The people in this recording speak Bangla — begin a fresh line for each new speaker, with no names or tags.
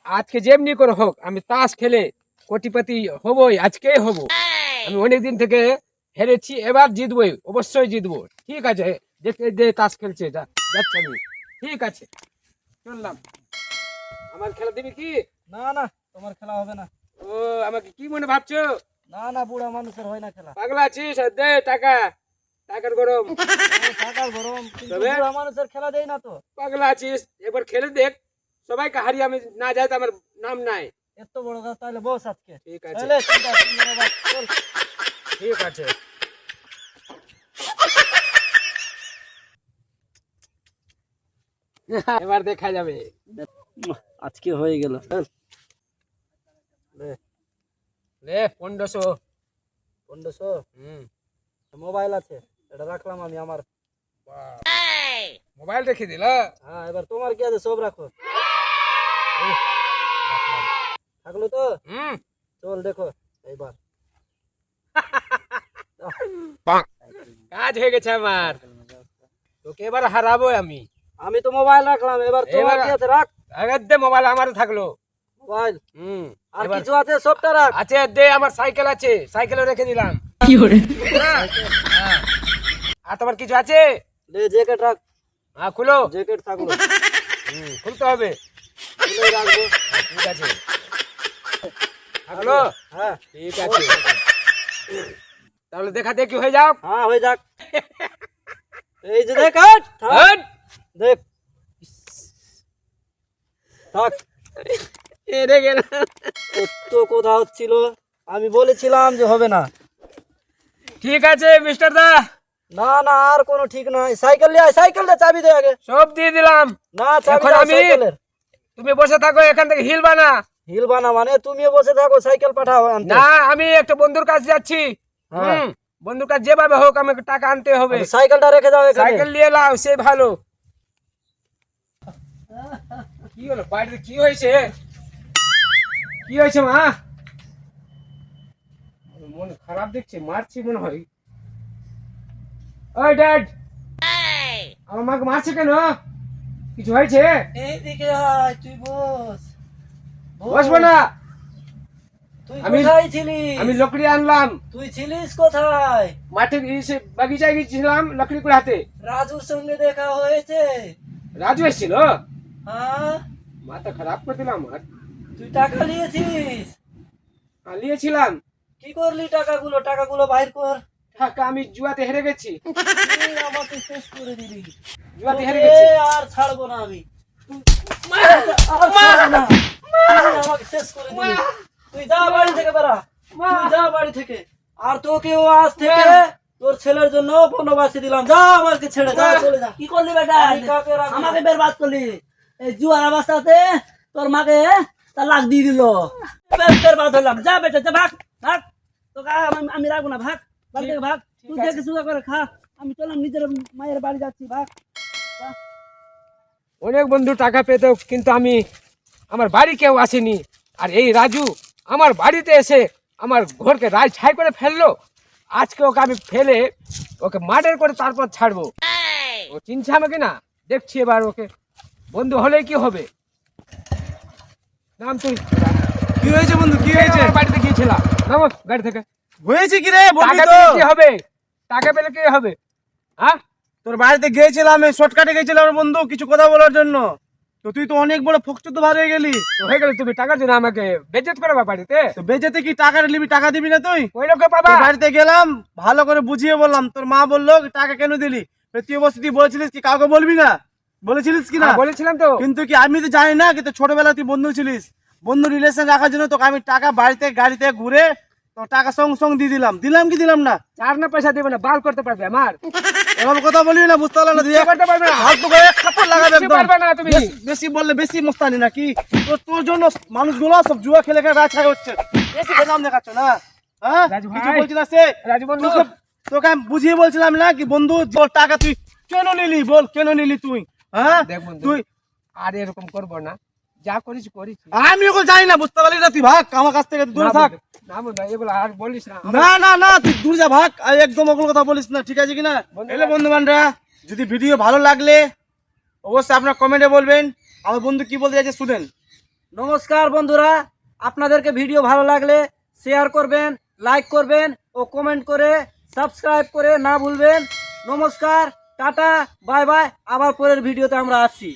আজকে যেমনি করে হোক আমি তাস খেলে কোটিপতি হবই, আজকেই হব। আমি অনেকদিন থেকে হেরেছি, এবার জিতবই, অবশ্যই জিতবো। ঠিক আছে, দেখে যে তাস খেলছে যাচ্ছে আমি। ঠিক আছে, চললাম। আমার খেলা দিবি কি?
না না, তোমার খেলা হবে না।
ও, আমাকে কি মনে ভাবছো?
না না, বুড়া মানুষের হয় না খেলা।
পাগলা আছিস? দে টাকা, টাকার গরম।
টাকার গরম, কিন্তু
তবে
বুড়া মানুষের খেলা দেয় না তো।
পাগলা আছিস, একবার খেলে দেখ। সবাইকে হারিয়ে আমি না যাই তো আমার নাম নাই।
এত বড় কথা, তাহলে বস আজকে।
ঠিক আছে,
তাহলে চিন্তা, চিন্তা বাদ, চল।
ঠিক আছে। এবার দেখা যাবে।
আজকে হয়ে গেল। চল।
লে 1500।
1500
হুম।
মোবাইল আছে, এটা রাখলাম আমি আমার।
মোবাইল রেখে দিল?
হ্যাঁ, এবার তোমার কি আছে সব রাখো। রাখলাম। থাকলো তো?
হুম।
চল দেখো এইবার।
কাজ হয়ে গেছে আমার, তোকে এবার হারাবো আমি।
আমি তো মোবাইল রাখলাম, এবার তোমার কি আছে রাখ।
আগের দে, মোবাইল আমারও থাকলো।
মোবাইল
হুম।
আর
এবার
কিছু আছে সবটা রাখ।
আছে, দে, আমার সাইকেল আছে, সাইকেলও রেখে দিলাম। হ্যাঁ। হ্যাঁ। আর তোমার কিছু আছে?
লে জ্যাকেট রাখ।
হ্যাঁ, খুলো।
জ্যাকেট থাকলো।
খুলতে হবে।
খুলে রাখবো।
ঠিক আছে, থাকলো।
হ্যাঁ
ঠিক আছে, তাহলে দেখা দেখি হয়ে যাও।
হ্যাঁ, হয়ে যাক। এই যে দেখ, হাট, থাক,
হট!
দেখ থাক।
হেরে গেল।
তো কথা হচ্ছিল, আমি বলেছিলাম যে হবে না।
ঠিক আছে মিস্টার দা,
না না, আর কোনো ঠিক নয়। সাইকেল নিয়ে আয়, সাইকেল দে, চাবি দে আগে।
সব দিয়ে দিলাম।
না, চাবি
এখন
দে
আমি,
সাইকেলের।
তুমি বসে থাকো এখান থেকে, হিল বানা।
হিল বানা মানে তুমিও বসে থাকো, সাইকেল পাঠাও আনতে।
না, আমি একটা বন্ধুর কাছে যাচ্ছি।
হ্যাঁ।
বন্ধুর কাছে যেভাবে হোক আমাকে টাকা আনতে হবে।
সাইকেলটা রেখে যাও এখানে।
সাইকেল নিয়ে লাও, সে ভালো। কি হলো, বাড়িতে কি হয়েছে? কি হয়েছে মা? মন খারাপ দেখছে, মারছি মনে হয়। ওই ড্যাড, আমার মাকে মারছে কেন? কিছু হয়েছে?
এইদিকে আয়, তুই বস।
বসবো না।
তুই
আমি-
কোথায় ছিলিস?
আমি লকড়ি আনলাম,
তুই ছিলিস কোথায়?
মাঠে বাগিচায় গিয়েছিলাম লকড়ি করে হাতে।
রাজুর সঙ্গে দেখা হয়েছে?
রাজু এসেছিল?
হ্যাঁ।
মাথা খারাপ করে দিলাম আমার।
তুই টাকা নিয়েছিস?
নিয়েছিলাম
কি করলি টাকাগুলো? টাকাগুলো বাইর কর।
টাকা, আমি জুয়াতে হেরে গেছি।
তুই আমাকে শেষ করে দিলি।
জুয়াতে হেরে
তোকে
গেছি।
আর ছাড়বো না আমি। আর ছাড়বো না। তুই আমাকে শেষ করে দিলি। তুই যা বাড়ি থেকে বেরা। তুই যা বাড়ি থেকে। আর তোকেও আজ থেকে তোর ছেলের জন্য বনবাসী দিলাম। যা, আমাকে ছেড়ে যা, চলে যা।
কি করলি বেটা?
আমি কাকে রাখবো?
আমাকে বেরবাদ করলি। এই জুয়ার অবস্থাতে তোর মাকে তার লাখ দিয়ে দিল। বেরবাদ হলাম। যা বেটা, যা, ভাগ ভাগ। তোকে আমি রাখবো না, ভাগ বাড়ি থেকে ভাগ। তুই যে কিছু করে খা, আমি চললাম নিজের মায়ের বাড়ি যাচ্ছি, ভাগ।
অনেক বন্ধু টাকা পেত, কিন্তু আমি, আমার বাড়ি কেউ আসেনি। আর এই রাজু আমার বাড়িতে এসে আমার ঘরকে রাজ ছাই করে ফেললো। আজকে ওকে আমি ফেলে ওকে মার্ডার করে তারপর ছাড়বো। ও চিনছে আমাকে না, দেখছি এবার ওকে। বন্ধু হলে কি হবে? নাম তুই।
কি হয়েছে বন্ধু? কি হয়েছে?
আমার বাড়িতে গিয়েছিলাম, নামো গাড়ি থেকে।
হয়েছে কি রে? বলবি
টাকা
তো।
পেলে কি হবে? টাকা পেলে কি হবে? হ্যাঁ,
তোর বাড়িতে গিয়েছিলাম, শর্টকাটে গেছিলাম বন্ধু কিছু কথা বলার জন্য। তো তুই তো অনেক বড় ফকচুদ ভার হয়ে গেলি।
তো হয়ে গেলে তুমি টাকার জন্য আমাকে বেজ্জত করবা বাড়িতে?
তো বেচেতে কি টাকা নিবি? টাকা দিবি না তুই?
ওই লোকে পাবা।
তোর বাড়িতে গেলাম, ভালো করে বুঝিয়ে বললাম। তোর মা বললো টাকা কেন দিলি? তুই অবশ্যই তুই বলেছিলিস কি কাউকে বলবি না? বলেছিলিস কি না?
বলেছিলাম তো।
কিন্তু কি আমি তো জানি না, কিন্তু ছোটবেলা তুই বন্ধু ছিলিস। বন্ধু রিলেশন রাখার জন্য তোকে আমি টাকা বাড়িতে গাড়িতে ঘুরে তোর টাকা সঙ্গ দিয়ে দিলাম। দিলাম কি দিলাম না?
চার না পয়সা দেবে না, বাল করতে পারবে আমার।
এভাবে কথা বলবি না, বুঝতে পারলাম না। দিয়ে
কিচ্ছু করতে পারবে না।
হাত তো করে এক থাপ্পড় লাগাবে
কিচ্ছু
একদম।
পারবে না তুমি।
বেশি বললে বেশি মস্তানি নাকি? তোর জন্য মানুষগুলো সব জুয়া খেলে খেলে রাছাই হচ্ছে। বেশি খেলাম দেখাচ্ছ না? হ্যাঁ,
রাজু ভাই।
কিছু বলছি না সে।
রাজু বন্ধু।
তোকে আমি বুঝিয়ে বলছিলাম না কি বন্ধু, তোর টাকা তুই কেন নিলি? বল কেন নিলি তুই? হ্যাঁ,
দেখ বন্ধু,
তুই
আর এরকম করবো না। যা করিস করিস।
আমি ওগুলো জানি না, বুঝতে পারলি না? তুই ভাগ আমার কাছ থেকে, দূরে থাক।
না বন্ধু, এগুলো আর বলিস না।
না না না, তুই দূর যা, ভাগ। আর একদম ওগুলো কথা বলিস না, ঠিক আছে কিনা? এলে বন্ধু বান্ধবরা, যদি ভিডিও ভালো লাগলে অবশ্যই আপনারা কমেন্টে বলবেন। আমার বন্ধু কি বলতে চাইছে শুনেন। নমস্কার বন্ধুরা, আপনাদেরকে ভিডিও ভালো লাগলে শেয়ার করবেন, লাইক করবেন ও কমেন্ট করে সাবস্ক্রাইব করে না ভুলবেন। নমস্কার, টাটা, বাই বাই। আবার পরের ভিডিওতে আমরা আসছি।